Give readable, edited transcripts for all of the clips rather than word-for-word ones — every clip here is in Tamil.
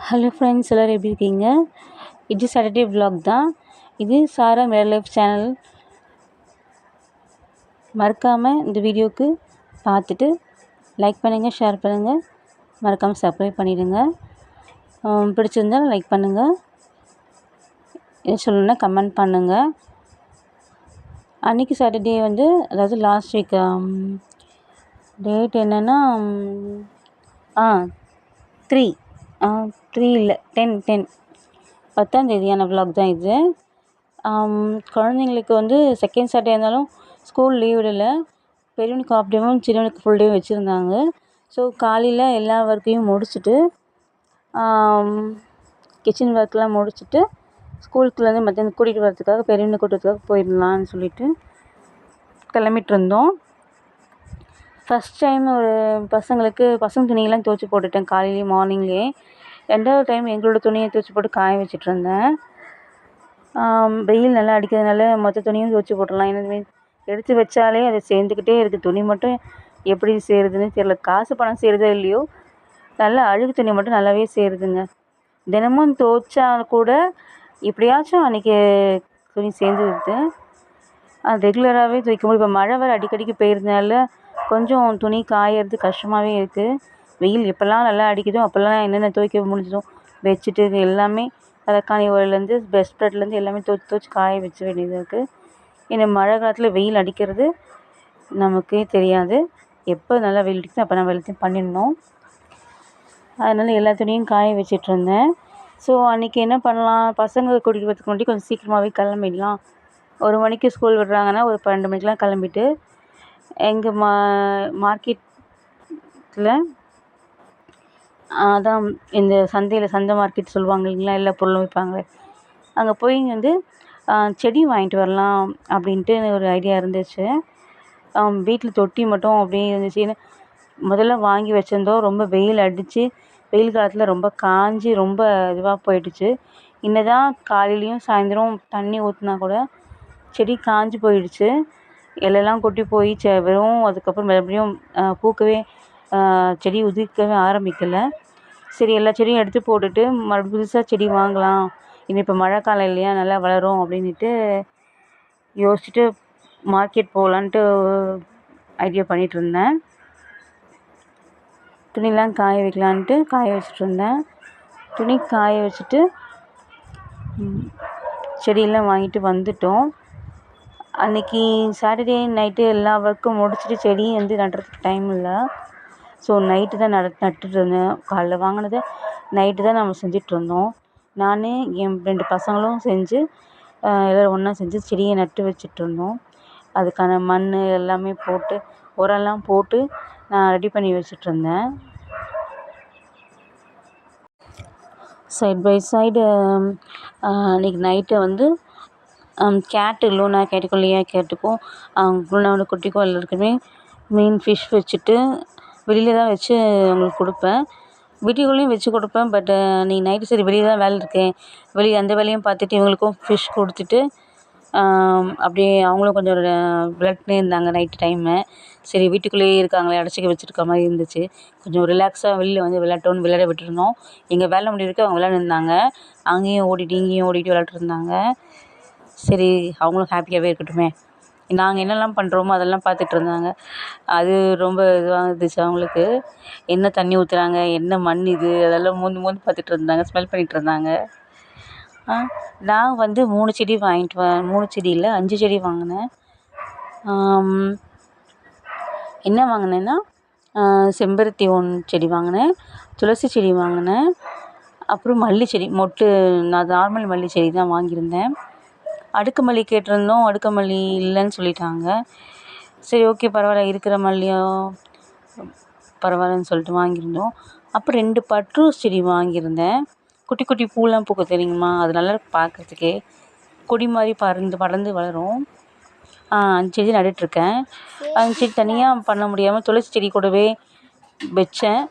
ஹலோ ஃப்ரெண்ட்ஸ், எல்லோரும் எப்படி இருக்கீங்க? இது சாட்டர்டே vlog தான். இது சாரா மேர் லைஃப் சேனல். மறக்காமல் இந்த வீடியோவுக்கு பார்த்துட்டு லைக் பண்ணுங்கள், ஷேர் பண்ணுங்கள், மறக்காமல் சப்ஸ்கிரைப் பண்ணிவிடுங்க. பிடிச்சிருந்தால் லைக் பண்ணுங்கள், எது சொல்லணுன்னா கமெண்ட் பண்ணுங்கள். அன்றைக்கி சாட்டர்டே அதாவது லாஸ்ட் வீக் டேட் என்னென்னா 3 இல்லை 10 10ஆம் தேதியான vlog தான் இது. குழந்தைங்களுக்கு செகண்ட் சாட்டர்டே இருந்தாலும் ஸ்கூல் லீவ் விடலை. பெரியவனுக்கு ஹாஃப் டேவும் சின்னவனுக்கு ஃபுல் டேவும் வச்சுருந்தாங்க. ஸோ காலையில் எல்லா ஒர்க்கையும் முடிச்சுட்டு கிச்சன் ஒர்க்லாம் முடிச்சுட்டு ஸ்கூலுக்குள்ளே மத்தியானம் கூட்டிகிட்டு வரதுக்காக பெரியவனை கூட்டுறதுக்காக போயிடலான்னு சொல்லிட்டு கிளம்பிட்டு இருந்தோம். ஃபஸ்ட் டைம் ஒரு பசங்க துணியெல்லாம் துவைச்சி போட்டுட்டேன் காலையிலேயே மார்னிங்லேயே. 2வது டைம் எங்களோட துணியை துவைச்சி போட்டு காய வச்சிட்ருந்தேன். வெயில் நல்லா அடிக்கிறதுனால மொத்த துணியும் துவைச்சி போட்டுடலாம். ஏன்னா எடுத்து வச்சாலே அது சேர்ந்துக்கிட்டே இருக்குது. துணி மட்டும் எப்படி சேருதுன்னு தெரியல. காசு பணம் சேருதோ இல்லையோ, நல்லா அழுகு துணி மட்டும் நல்லாவே சேருதுங்க. தினமும் துவைச்சா கூட எப்படியாச்சும் அன்றைக்கி துணி சேர்ந்துருது. ரெகுலராகவே துவைக்க முடியும். இப்போ மழை வேறு அடிக்கடிக்கு பெய்யறதுனால கொஞ்சம் துணி காயறது கஷ்டமாகவே இருக்குது. வெயில் எப்போல்லாம் நல்லா அடிக்குதோ அப்போல்லாம் என்னென்ன துவைக்க முடிஞ்சதோ பெட்ஷீட்டு இது எல்லாமே தலைக்காணி ஓயிலேருந்து பெட் ஸ்ப்ரெட்லேருந்து எல்லாமே துவைச்சி காய வச்ச வேண்டியதாக இருக்குது. ஏன்னா மழை காலத்தில் வெயில் அடிக்கிறது நமக்கே தெரியாது. எப்போ நல்லா வெயில் அடிக்குதோ அப்போ நம்ம எல்லாத்தையும் பண்ணிடணும். அதனால் எல்லா துணியும் காய வச்சிட்ருந்தேன். ஸோ அன்றைக்கி என்ன பண்ணலாம், பசங்களை கூட்டிகிட்டு வரதுக்கு முன்னாடி கொஞ்சம் சீக்கிரமாகவே கிளம்பிடலாம். 1 மணிக்கு ஸ்கூல் விடுறாங்கன்னா ஒரு 12 மணிக்கெலாம் கிளம்பிட்டு எங்கள் மார்க்கெட்டில் அதான் இந்த சந்தை மார்க்கெட் சொல்லுவாங்க இல்லைங்களா, எல்லா பொருளும் விற்பாங்களே, அங்கே போய் செடி வாங்கிட்டு வரலாம் அப்படின்ட்டு ஒரு ஐடியா இருந்துச்சு. வீட்டில் தொட்டி மட்டும் அப்படியே இருந்துச்சு. ஏன்னா முதல்ல வாங்கி வச்சுருந்தோம். ரொம்ப வெயில் அடித்து வெயில் காலத்தில் ரொம்ப காஞ்சி ரொம்ப இதுவாக போயிடுச்சு. இன்னதான் காலையிலையும் சாயந்தரம் தண்ணி ஊற்றினா கூட செடி காஞ்சி போயிடுச்சு. இலையெல்லாம் கொட்டி போய் வெறும் அதுக்கப்புறம் மறுபடியும் பூக்கவே செடி உதிர்க்கவே ஆரம்பிக்கலை. சரி, எல்லா செடியும் எடுத்து போட்டுட்டு மறுபடியும் புதுசாக செடி வாங்கலாம். இனி இப்போ மழை காலம் இல்லையா, நல்லா வளரும் அப்படின்ட்டு யோசிச்சுட்டு மார்க்கெட் போகலான்ட்டு ஐடியா பண்ணிகிட்ருந்தேன். துணிலாம் காய வைக்கலான்ட்டு காய வச்சிட்ருந்தேன். துணி காய வச்சுட்டு செடியெல்லாம் வாங்கிட்டு வந்துட்டோம். அன்றைக்கி சாட்டர்டே நைட்டு எல்லா ஒர்க்கும் முடிச்சுட்டு செடி நடுறதுக்கு டைம் இல்லை. ஸோ நைட்டு தான் நட்டுட்ருந்தேன். காலைல வாங்கினதை நைட்டு தான் நம்ம செஞ்சிட்ருந்தோம். நான் என் 2 பசங்களும் செஞ்சு எல்லோரும் ஒன்றா செஞ்சு செடியை நட்டு வச்சிட்ருந்தோம். அதுக்கான மண் எல்லாமே போட்டு உரம்லாம் போட்டு நான் ரெடி பண்ணி வச்சிட்ருந்தேன். சைட் பை சைடு அன்றைக்கி நைட்டு கேட்டு லூனா கேட்டுக்கும் லியா கேட்டுக்கும் லூனாவோட குட்டிக்கும் எல்லாருக்குமே ஃபிஷ் வச்சுட்டு வெளியில் தான் வச்சு அவங்களுக்கு கொடுப்பேன். வீட்டுக்குள்ளேயும் வச்சு கொடுப்பேன். பட் அன்றைக்கி நைட்டு சரி வெளியே தான் வேலை இருக்கேன், வெளியே அந்த வேலையும் பார்த்துட்டு இவங்களுக்கும் ஃபிஷ் கொடுத்துட்டு அப்படியே அவங்களும் கொஞ்சம் விளையாட்டுனே இருந்தாங்க நைட்டு டைமு. சரி, வீட்டுக்குள்ளேயே இருக்காங்களே, அடைச்சிக்க வச்சுருக்க மாதிரி இருந்துச்சு. கொஞ்சம் ரிலாக்ஸாக வெளியில் விளையாட்டோன்னு விளையாட விட்டுருந்தோம். எங்கள் வேலை முடியிறதுக்கு அவங்க விளையாண்டுருந்தாங்க. அங்கேயும் ஓடிட்டு இங்கேயும் ஓடிட்டு விளையாட்டுருந்தாங்க. சரி, அவங்களும் ஹாப்பியாகவே இருக்கட்டுமே, நாங்கள் என்னெல்லாம் பண்ணுறோமோ அதெல்லாம் பார்த்துட்ருந்தாங்க. அது ரொம்ப இதுவாக இருந்துச்சு அவங்களுக்கு. என்ன தண்ணி ஊற்றுறாங்க, என்ன மண் இது, அதெல்லாம் மோந்து பார்த்துட்ருந்தாங்க, ஸ்மெல் பண்ணிகிட்ருந்தாங்க. நான் 3 செடி வாங்கிட்டு 3 செடி இல்லை 5 செடி வாங்கினேன். என்ன வாங்கினேன்னா செம்பருத்தி செடி வாங்கினேன், துளசி செடி வாங்கினேன், அப்புறம் மல்லி செடி நான் நார்மல் மல்லி செடி தான் வாங்கியிருந்தேன். அடுக்கு மல்லி கேட்டிருந்தோம், அடுக்கு மல்லி இல்லைன்னு சொல்லிட்டாங்க. சரி, ஓகே பரவாயில்ல, இருக்கிற மல்லியும் பரவாயில்லன்னு சொல்லிட்டு வாங்கியிருந்தோம். அப்புறம் 2 பட்ரோஸ் செடி வாங்கியிருந்தேன். குட்டி குட்டி பூலாம் பூக்க தெரியுமா, அது நல்லா பார்க்குறதுக்கே கொடி மாதிரி படர்ந்து வளரும். 5 செடி நட்டுட்ருக்கேன். 5 செடி தனியாக பண்ண முடியாமல் துளசி செடி கூடவே வச்சேன்.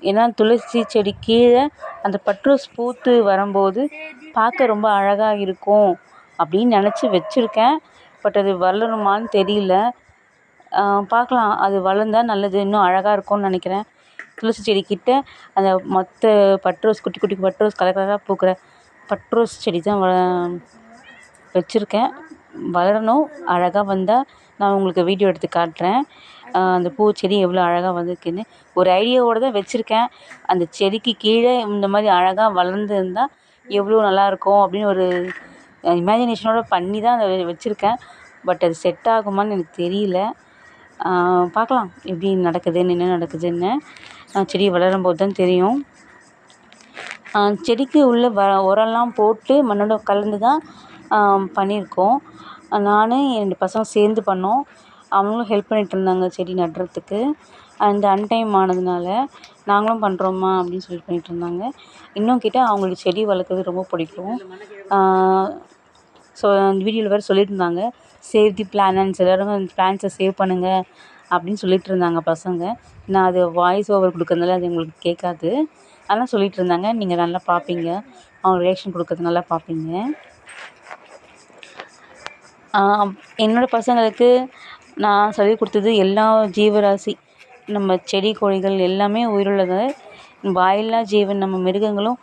ஏன்னா துளசி செடி கீழே அந்த பட்ரோஸ் பூத்து வரும்போது பார்க்க ரொம்ப அழகாக இருக்கும் அப்படின்னு நினச்சி வச்சுருக்கேன். பட் அது வளருமான்னு தெரியல. பார்க்கலாம், அது வளர்ந்தா நல்லது, இன்னும் அழகாக இருக்கும்னு நினைக்கிறேன். துளசி செடிக்கிட்ட அந்த மொத்த பட்டு ரோஸ் குட்டி குட்டி பட்டு ரோஸ் கலர் கலராக பூக்கிற பட்டு ரோஸ் செடி தான் வச்சுருக்கேன். வளரணும். அழகாக வந்தால் நான் உங்களுக்கு வீடியோ எடுத்து காட்டுறேன். அந்த பூச்செடி எவ்வளோ அழகாக வந்திருக்குன்னு. ஒரு ஐடியாவோடு தான் வச்சுருக்கேன். அந்த செடிக்கு கீழே இந்த மாதிரி அழகாக வளர்ந்துருந்தால் எவ்வளோ நல்லாயிருக்கும் அப்படின்னு ஒரு இமேஜினேஷனோடு பண்ணி தான் அதை வச்சுருக்கேன். பட் அது செட் ஆகுமான்னு எனக்கு தெரியல. பார்க்கலாம் எப்படி நடக்குதுன்னு, என்ன நடக்குதுன்னு. செடி வளரும்போது தான் தெரியும். செடிக்கு உள்ள உரம்லாம் போட்டு மண்ணோட கலந்து தான் பண்ணியிருக்கோம். நான் என் 2 பசங்க சேர்ந்து பண்ணோம். அவங்களும் ஹெல்ப் பண்ணிகிட்டு இருந்தாங்க செடி நடுறதுக்கு. அந்த அன்டைம் ஆனதுனால நாங்களும் பண்ணுறோம்மா அப்படின்னு சொல்லி பண்ணிகிட்டு இருந்தாங்க. இன்னும் கேட்டால் அவங்களுக்கு செடி வளர்க்குறது ரொம்ப பிடிக்கும். ஸோ அந்த வீடியோவில் வேறு சொல்லிட்டு இருந்தாங்க, சேவ் தி பிளானட்ஸ், எல்லோரும் அந்த பிளான்ட்ஸை சேவ் பண்ணுங்கள் அப்படின்னு சொல்லிட்டு இருந்தாங்க பசங்க. நான் அது வாய்ஸ் ஓவர் கொடுக்கறதுனால அது உங்களுக்கு கேட்காது. அதெல்லாம் சொல்லிகிட்டு இருந்தாங்க. நீங்கள் நல்லா பார்ப்பீங்க, அவங்க ரியாக்ஷன் கொடுக்கறது நல்லா பார்ப்பீங்க. என்னோடய பசங்களுக்கு நான் சொல்லிக் கொடுத்தது எல்லா ஜீவராசி, நம்ம செடி கொடிகள் எல்லாமே உயிருள்ளது. வாயில்லா ஜீவன் நம்ம மிருகங்களும்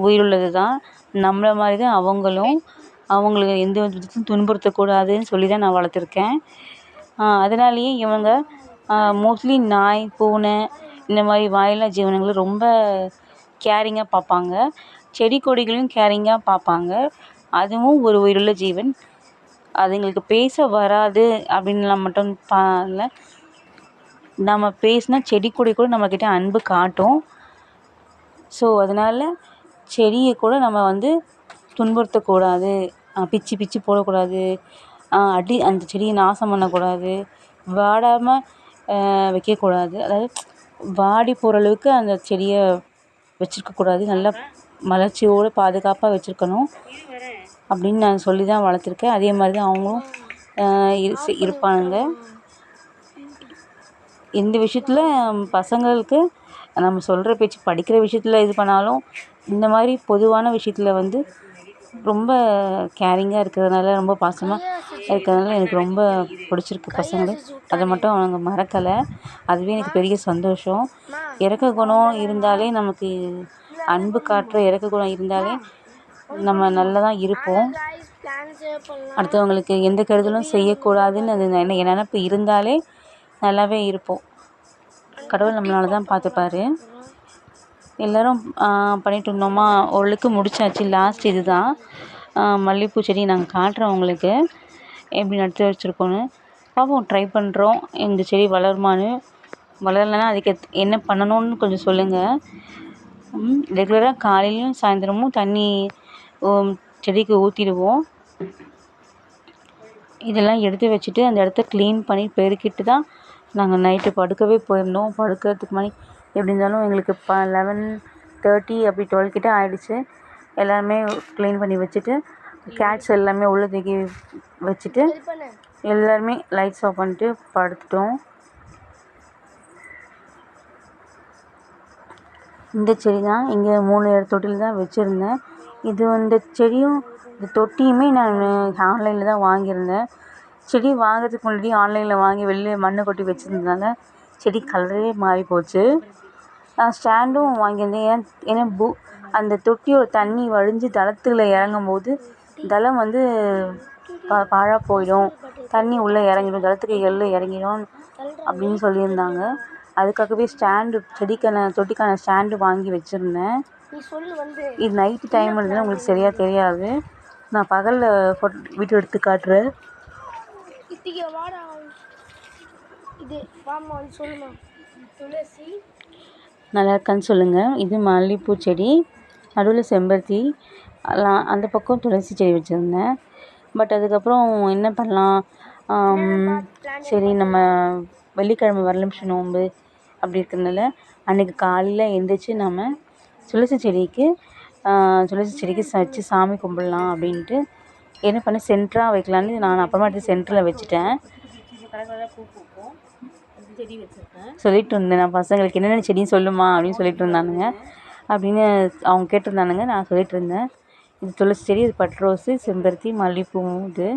உயிருள்ளது தான். நம்மளை மாதிரி தான் அவங்களும். அவங்களுக்கு எந்த விதத்திலும் துன்புறுத்தக்கூடாதுன்னு சொல்லி தான் நான் வளர்த்துருக்கேன். அதனாலேயே இவங்க மோஸ்ட்லி நாய், பூனை இந்த மாதிரி வாயில்லா ஜீவனங்களை ரொம்ப கேரிங்காக பார்ப்பாங்க. செடி கொடிகளையும் கேரிங்காக பார்ப்பாங்க. அதுவும் ஒரு உயிருள்ள ஜீவன். அதுங்களுக்கு பேச வராது அப்படின்லாம் மட்டும் இல்லை, நம்ம பேசினா செடி கொடி கூட நம்மக்கிட்ட அன்பு காட்டும். ஸோ அதனால் செடியை கூட நம்ம துன்புறுத்தக்கூடாது, பிச்சு பிச்சு போடக்கூடாது, அந்த செடியை நாசம் பண்ணக்கூடாது, வாடாமல் வைக்கக்கூடாது. அதாவது வாடி போகிற அளவுக்கு அந்த செடியை வச்சுருக்கக்கூடாது. நல்லா மலர்ச்சியோடு பாதுகாப்பாக வச்சுருக்கணும் அப்படின்னு நான் சொல்லி தான் வளர்த்துருக்கேன். அதே மாதிரி தான் அவங்களும் இருப்பாங்க. எந்த விஷயத்தில் பசங்களுக்கு நம்ம சொல்கிற பேச்சு, படிக்கிற விஷயத்தில் இது பண்ணாலும், இந்த மாதிரி பொதுவான விஷயத்தில் ரொம்ப கேரிங்காக இருக்கிறதுனால, ரொம்ப பாசமாக இருக்கிறதுனால எனக்கு ரொம்ப பிடிச்சிருக்கு பசங்களை. அதை மட்டும் அவங்க மறக்கலை. அதுவே எனக்கு பெரிய சந்தோஷம். இரக்க குணம் இருந்தாலே, நமக்கு அன்பு காட்டுற இரக்க குணம் இருந்தாலே நம்ம நல்லா தான் இருப்போம். அடுத்தவங்களுக்கு எந்த கெடுதலும் செய்யக்கூடாதுன்னு அது நினப்பு இருந்தாலே நல்லாவே இருப்போம். கடவுள் நம்மளால தான் பார்த்துப்பாரு. எல்லோரும் பண்ணிகிட்டு இருந்தோமா, ஓரளவுக்கு முடிச்சாச்சு. லாஸ்ட் இது தான் மல்லிகைப்பூ செடி. நாங்கள் காட்டுறோம் உங்களுக்கு எப்படி நட்டு வச்சுருக்கோன்னு. பார்ப்போம், ட்ரை பண்ணுறோம். இந்த செடி வளருமான்னு. வளரலைன்னா அதுக்கு என்ன பண்ணணும்னு கொஞ்சம் சொல்லுங்கள். ரெகுலராக காலையிலையும் சாயந்தரமும் தண்ணி செடிக்கு ஊற்றிடுவோம். இதெல்லாம் எடுத்து வச்சுட்டு அந்த இடத்த க்ளீன் பண்ணி பெருக்கிட்டு தான் நாங்கள் நைட்டு படுக்கவே போயிருந்தோம். படுக்கிறதுக்கு முன்னாடி எப்படி இருந்தாலும் எங்களுக்கு 11:30 அப்படி 12 கிட்ட ஆகிடுச்சு. எல்லாருமே க்ளீன் பண்ணி வச்சுட்டு, கேட்ஸ் எல்லாமே உள்ளே தூக்கி வச்சுட்டு எல்லாருமே லைட்ஸ் ஆஃப் பண்ணிட்டு படுத்துட்டோம். இந்த செடி தான் இங்கே 3 தொட்டியில் தான் வச்சுருந்தேன். இந்த செடியும் இந்த தொட்டியுமே நான் ஆன்லைனில் தான் வாங்கியிருந்தேன். செடி வாங்குறதுக்கு முன்னாடி ஆன்லைனில் வாங்கி வெளியே மண்ணை கொட்டி வச்சுருந்ததுனால செடி கலரே மாறி போச்சு. நான் ஸ்டாண்டும் வாங்கியிருந்தேன். ஏன்னா அந்த தொட்டியோட தண்ணி வழிஞ்சு தளத்தில் இறங்கும்போது தளம் பாழாக போயிடும், தண்ணி உள்ளே இறங்கிடும், தளத்துக்கு இறங்கிடும் அப்படின்னு சொல்லியிருந்தாங்க. அதுக்காகவே தொட்டிக்கான ஸ்டாண்டு வாங்கி வச்சுருந்தேன். இது நைட்டு டைம் இருந்ததுன்னா உங்களுக்கு சரியாக தெரியாது. நான் பகலில் வீடியோ எடுத்து காட்டுறேன். நல்லா இருக்கான்னு சொல்லுங்கள். இது மல்லிகைப்பூ செடி, நடுவில் செம்பருத்தி, அந்த பக்கம் துளசி செடி வச்சுருந்தேன். பட் அதுக்கப்புறம் என்ன பண்ணலாம், சரி நம்ம வெள்ளிக்கிழமை வரலட்சுமி நோன்பு அப்படி இருக்கிறதுனால அன்றைக்கி காலையில் எழுந்திரிச்சு நம்ம துளசி செடிக்கு வச்சு சாமி கும்பிட்லாம் அப்படின்ட்டு என்ன பண்ண சென்டராக வைக்கலான்னு நான் அப்புறமா சென்டரில் வச்சுட்டேன். சொல்லிட்டு இருந்தேன் நான் பசங்களுக்கு, என்னென்ன செடின்னு சொல்லுமா அப்படின்னு சொல்லிட்டு இருந்தானுங்க. அப்படின்னு அவங்க கேட்டிருந்தானுங்க. நான் சொல்லிட்டு இருந்தேன், இது துளசி செடி, இது பட்டு ரோஸு, செம்பருத்தி, மல்லிகைப்பூ. இது